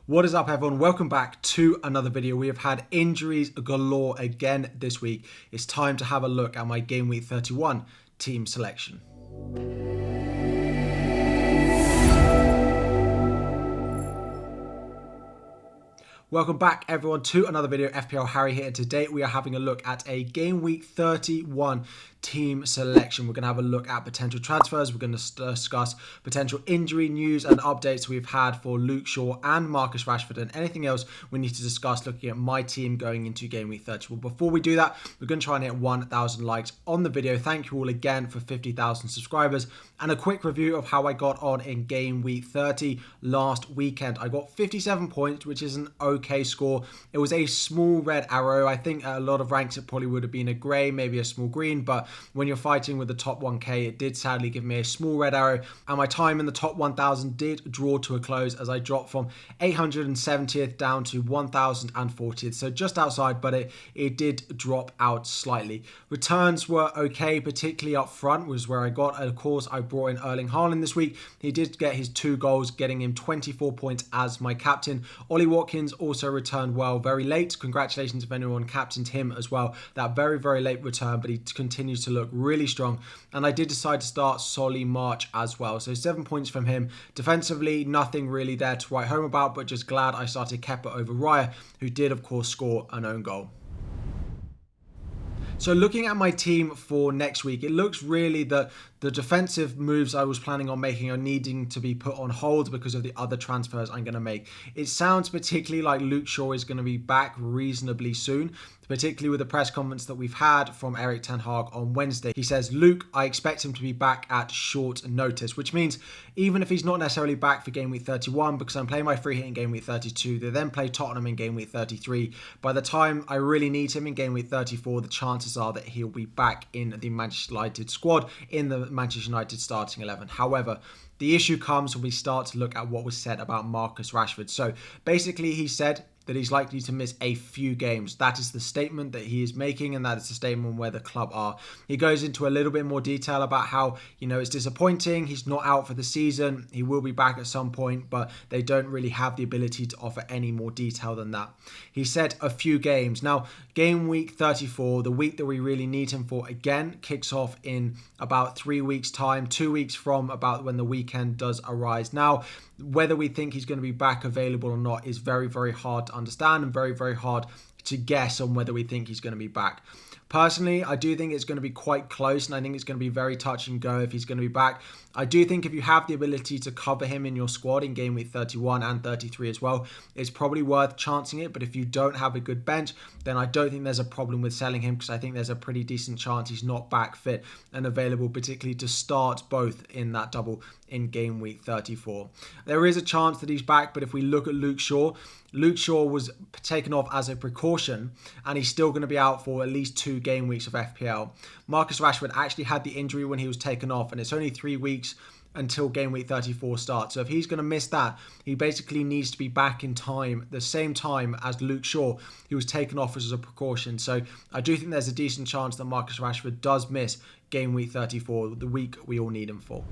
What is up, everyone? Welcome back to another video. We have had injuries galore again this week. It's time to have a look at my Game Week 31 team selection. Welcome back, everyone, to another video. FPL Harry here, and today we are having a look at a Game Week 31 team selection. We're going to have a look at potential transfers. We're going to discuss potential injury news and updates we've had for Luke Shaw and Marcus Rashford, and anything else we need to discuss looking at my team going into Game Week 31. Before we do that, we're going to try and hit 1,000 likes on the video. Thank you all again for 50,000 subscribers, and a quick review of how I got on in Game Week 30 last weekend. I got 57 points, which is an okay score. It was a small red arrow. I think at a lot of ranks it probably would have been a grey, maybe a small green, but when you're fighting with the top 1k, it did sadly give me a small red arrow, and my time in the top 1000 did draw to a close as I dropped from 870th down to 1040th, so just outside, but it did drop out slightly. Returns were okay, particularly up front was where I got. Of course, I brought in Erling Haaland this week. He did get his 2 goals, getting him 24 points as my captain. Ollie Watkins also returned well very late. Congratulations if anyone captained him as well. That very, very late return, but he continues to look really strong. And I did decide to start Solly March as well. So 7 points from him. Defensively, nothing really there to write home about, but just glad I started Kepa over Raya, who did, of course, score an own goal. So looking at my team for next week, it looks really that the defensive moves I was planning on making are needing to be put on hold because of the other transfers I'm going to make. It sounds particularly like Luke Shaw is going to be back reasonably soon, particularly with the press conference that we've had from Erik ten Hag on Wednesday. He says, Luke, I expect him to be back at short notice, which means even if he's not necessarily back for Game Week 31, because I'm playing my free hit in Game Week 32, they then play Tottenham in Game Week 33. By the time I really need him in Game Week 34, the chances are that he'll be back in the Manchester United squad, in the Manchester United starting 11. However, the issue comes when we start to look at what was said about Marcus Rashford. So basically he said that he's likely to miss a few games. That is the statement that he is making, and that is the statement where the club are. He goes into a little bit more detail about how, it's disappointing. He's not out for the season. He will be back at some point, but they don't really have the ability to offer any more detail than that. He said a few games. Now, Game Week 34, the week that we really need him for, again, kicks off in about 3 weeks' time, 2 weeks from about when the weekend does arise. Now, whether we think he's going to be back available or not is very, very hard to understand and very, very hard to guess on whether we think he's going to be back. Personally, I do think it's going to be quite close, and I think it's going to be very touch and go if he's going to be back. I do think if you have the ability to cover him in your squad in Game Week 31 and 33 as well, it's probably worth chancing it. But if you don't have a good bench, then I don't think there's a problem with selling him, because I think there's a pretty decent chance he's not back fit and available, particularly to start both in that double in Game Week 34. There is a chance that he's back, but if we look at Luke Shaw was taken off as a precaution, and he's still going to be out for at least 2 game weeks of FPL. Marcus Rashford actually had the injury when he was taken off, and it's only 3 weeks until Game Week 34 starts. So if he's going to miss that, he basically needs to be back in time, the same time as Luke Shaw, who was taken off as a precaution. So I do think there's a decent chance that Marcus Rashford does miss Game Week 34, the week we all need him for.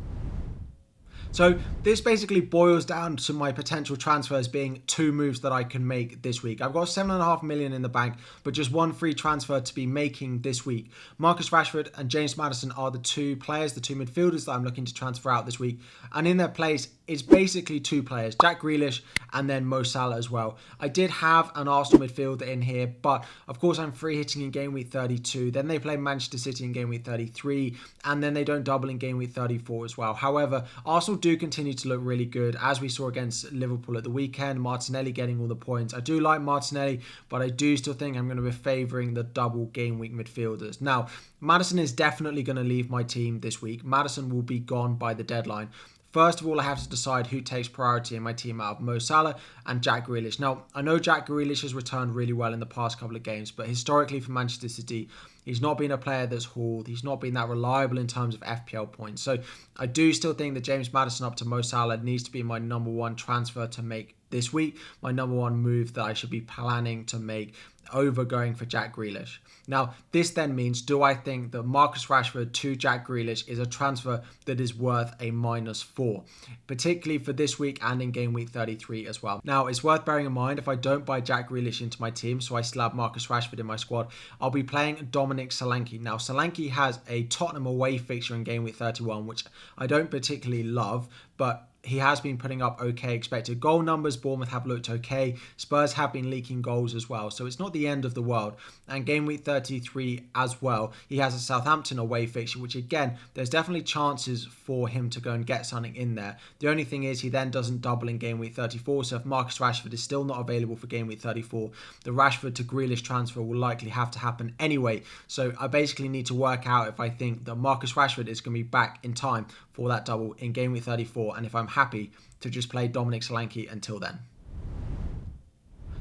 So this basically boils down to my potential transfers being 2 moves that I can make this week. I've got 7.5 million in the bank, but just 1 free transfer to be making this week. Marcus Rashford and James Maddison are the 2 players, the 2 midfielders that I'm looking to transfer out this week. And in their place, it's basically 2 players, Jack Grealish and then Mo Salah as well. I did have an Arsenal midfielder in here, but of course I'm free hitting in Game Week 32. Then they play Manchester City in Game Week 33, and then they don't double in Game Week 34 as well. However, Arsenal do continue to look really good, as we saw against Liverpool at the weekend. Martinelli getting all the points. I do like Martinelli, but I do still think I'm going to be favouring the double game week midfielders. Now, Maddison is definitely going to leave my team this week. Maddison will be gone by the deadline. First of all, I have to decide who takes priority in my team out of Mo Salah and Jack Grealish. Now, I know Jack Grealish has returned really well in the past couple of games, but historically for Manchester City, he's not been a player that's hauled. He's not been that reliable in terms of FPL points. So I do still think that James Maddison up to Mo Salah needs to be my number 1 transfer to make this week, my number one move that I should be planning to make over going for Jack Grealish. Now, this then means, do I think that Marcus Rashford to Jack Grealish is a transfer that is worth a -4, particularly for this week and in game week 33 as well. Now, it's worth bearing in mind, if I don't buy Jack Grealish into my team, so I still have Marcus Rashford in my squad, I'll be playing Dominic Solanke. Now, Solanke has a Tottenham away fixture in game week 31, which I don't particularly love, but he has been putting up okay expected goal numbers. Bournemouth have looked okay. Spurs have been leaking goals as well. So it's not the end of the world. And game week 33 as well, he has a Southampton away fixture, which again, there's definitely chances for him to go and get something in there. The only thing is he then doesn't double in game week 34. So if Marcus Rashford is still not available for game week 34, the Rashford to Grealish transfer will likely have to happen anyway. So I basically need to work out if I think that Marcus Rashford is going to be back in time for that double in game week 34, and if I'm happy to just play Dominic Solanke until then.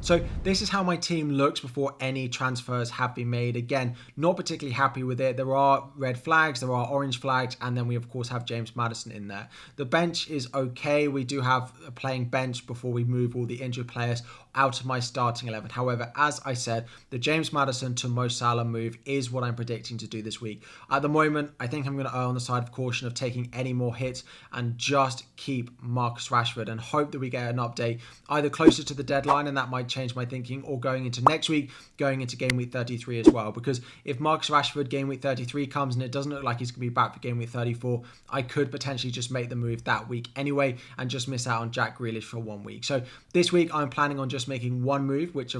So this is how my team looks before any transfers have been made. Again, not particularly happy with it. There are red flags, there are orange flags, and then we of course have James Maddison in there. The bench is okay. We do have a playing bench before we move all the injured players out of my starting 11. However, as I said, the James Maddison to Mo Salah move is what I'm predicting to do this week. At the moment, I think I'm going to err on the side of caution of taking any more hits and just keep Marcus Rashford and hope that we get an update either closer to the deadline, and that might change my thinking, or going into next week, going into game week 33 as well. Because if Marcus Rashford game week 33 comes and it doesn't look like he's going to be back for game week 34, I could potentially just make the move that week anyway and just miss out on Jack Grealish for 1 week. So this week I'm planning on just making one move, which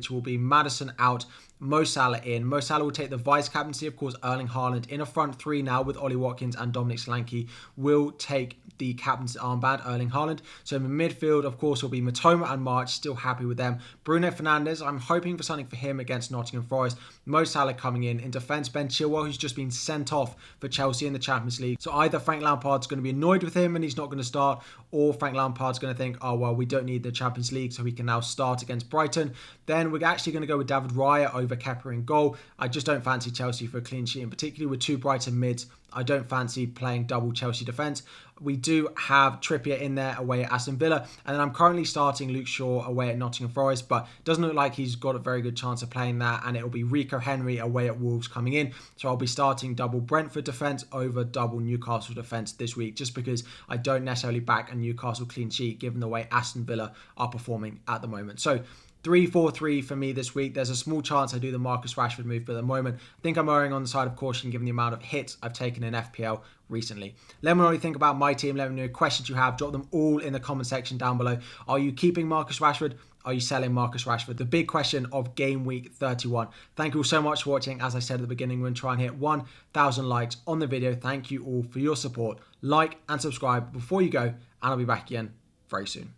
will be Maddison out, Mo Salah in. Mo Salah will take the vice captaincy. Of course, Erling Haaland in a front three now with Ollie Watkins and Dominic Solanke will take the captain's armband, Erling Haaland. So in midfield, of course, will be Matoma and March, still happy with them. Bruno Fernandes, I'm hoping for something for him against Nottingham Forest. Mo Salah coming in. In defence, Ben Chilwell, who's just been sent off for Chelsea in the Champions League. So either Frank Lampard's going to be annoyed with him and he's not going to start, or Frank Lampard's going to think, oh, well, we don't need the Champions League, so he can now start against Brighton. Then we're actually going to go with David Raya over Kepa in goal. I just don't fancy Chelsea for a clean sheet, and particularly with two Brighton mids, I don't fancy playing double Chelsea defence. We do have Trippier in there away at Aston Villa, and then I'm currently starting Luke Shaw away at Nottingham Forest, but it doesn't look like he's got a very good chance of playing that, and it'll be Rico Henry away at Wolves coming in. So I'll be starting double Brentford defence over double Newcastle defence this week, just because I don't necessarily back a Newcastle clean sheet given the way Aston Villa are performing at the moment. So 3-4-3 for me this week. There's a small chance I do the Marcus Rashford move, but at the moment, I think I'm erring on the side of caution given the amount of hits I've taken in FPL recently. Let me know what you think about my team. Let me know questions you have. Drop them all in the comment section down below. Are you keeping Marcus Rashford? Are you selling Marcus Rashford? The big question of game week 31. Thank you all so much for watching. As I said at the beginning, we're going to try and hit 1,000 likes on the video. Thank you all for your support. Like and subscribe before you go, and I'll be back again very soon.